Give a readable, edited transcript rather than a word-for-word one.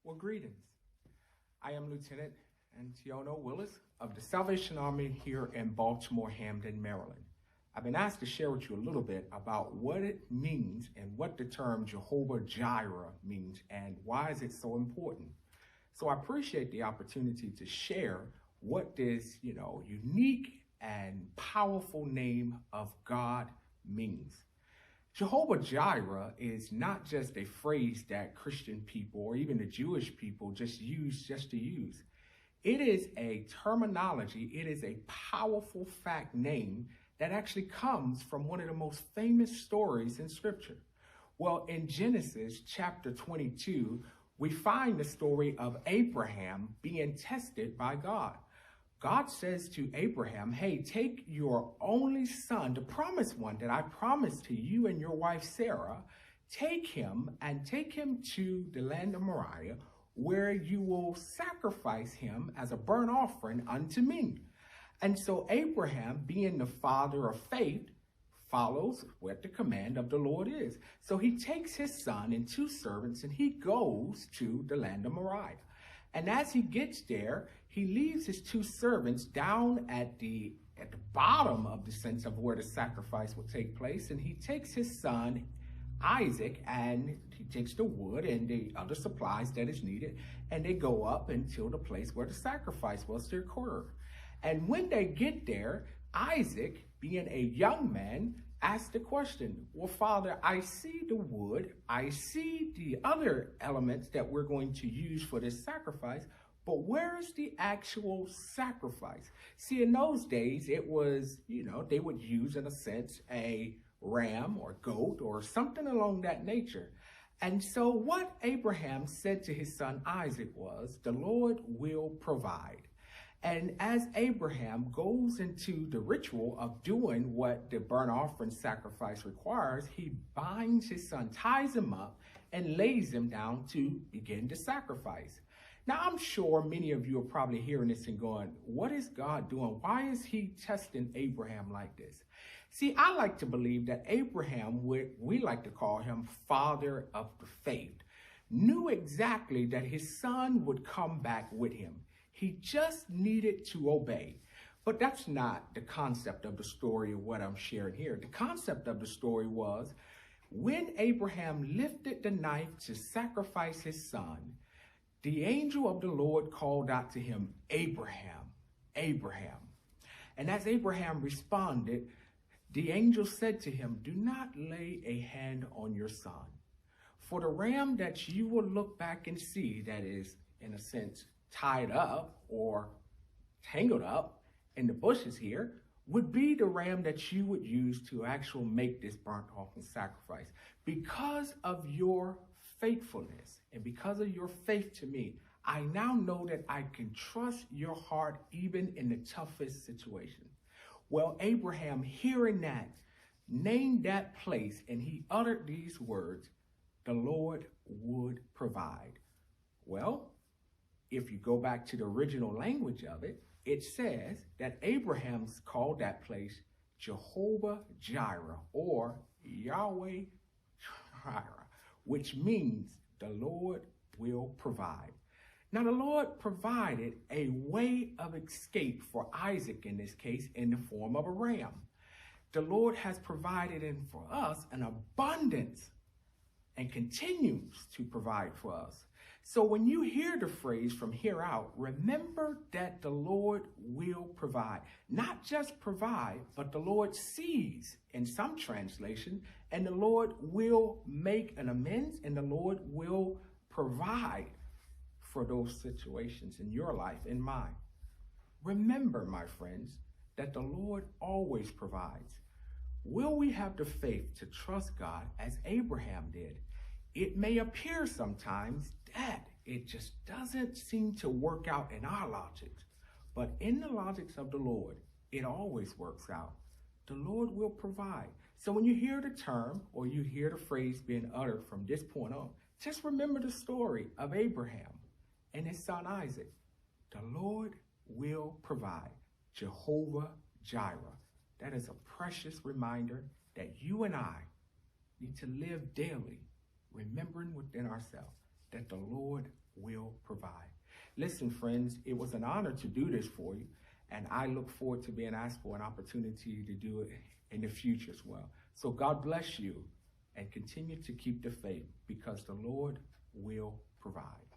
Well, greetings. I am Lieutenant Antiono Willis of the Salvation Army here in Baltimore, Hamden, Maryland. I've been asked to share with you a little bit about what it means and what the term Jehovah-Jireh means and why is it so important. So I appreciate the opportunity to share what this, unique and powerful name of God means. Jehovah-Jireh is not just a phrase that Christian people or even the Jewish people just use. It is a terminology, it is a powerful fact name that actually comes from one of the most famous stories in Scripture. Well, in Genesis chapter 22, we find the story of Abraham being tested by God. God says to Abraham, hey, take your only son, the promised one that I promised to you and your wife Sarah, take him to the land of Moriah, where you will sacrifice him as a burnt offering unto me. And so Abraham, being the father of faith, follows what the command of the Lord is. So he takes his son and two servants and he goes to the land of Moriah. And as he gets there, he leaves his two servants down at the bottom of the sense of where the sacrifice will take place. And he takes his son, Isaac, and he takes the wood and the other supplies that is needed. And they go up until the place where the sacrifice was to occur. And when they get there, Isaac, being a young man, asked the question, well, Father, I see the wood, I see the other elements that we're going to use for this sacrifice, but where is the actual sacrifice? See, in those days, it was, they would use, in a sense, a ram or goat or something along that nature. And so what Abraham said to his son Isaac was, the Lord will provide. And as Abraham goes into the ritual of doing what the burnt offering sacrifice requires, he binds his son, ties him up, and lays him down to begin the sacrifice. Now, I'm sure many of you are probably hearing this and going, what is God doing? Why is he testing Abraham like this? See, I like to believe that Abraham, we like to call him father of the faith, knew exactly that his son would come back with him. He just needed to obey. But that's not the concept of the story of what I'm sharing here. The concept of the story was when Abraham lifted the knife to sacrifice his son, the angel of the Lord called out to him, Abraham, Abraham. And as Abraham responded, the angel said to him, do not lay a hand on your son. For the ram that you will look back and see that is, in a sense, tied up or tangled up in the bushes here would be the ram that you would use to actually make this burnt offering sacrifice. Because of your faithfulness and because of your faith to me, I now know that I can trust your heart even in the toughest situation. Well, Abraham, hearing that, named that place and he uttered these words, the Lord would provide. Well, if you go back to the original language of it, it says that Abraham called that place Jehovah-Jireh or Yahweh-Jireh, which means the Lord will provide. Now, the Lord provided a way of escape for Isaac in this case in the form of a ram. The Lord has provided for us an abundance and continues to provide for us. So when you hear the phrase from here out, remember that the Lord will provide. Not just provide, but the Lord sees in some translation, and the Lord will make an amends, and the Lord will provide for those situations in your life and mine. Remember, my friends, that the Lord always provides. Will we have the faith to trust God as Abraham did? It may appear sometimes that it just doesn't seem to work out in our logics, but in the logics of the Lord, it always works out. The Lord will provide. So when you hear the term or you hear the phrase being uttered from this point on, just remember the story of Abraham and his son Isaac. The Lord will provide. Jehovah-Jireh. That is a precious reminder that you and I need to live daily remembering within ourselves that the Lord will provide. Listen, friends, it was an honor to do this for you, and I look forward to being asked for an opportunity to do it in the future as well. So God bless you, and continue to keep the faith, because the Lord will provide.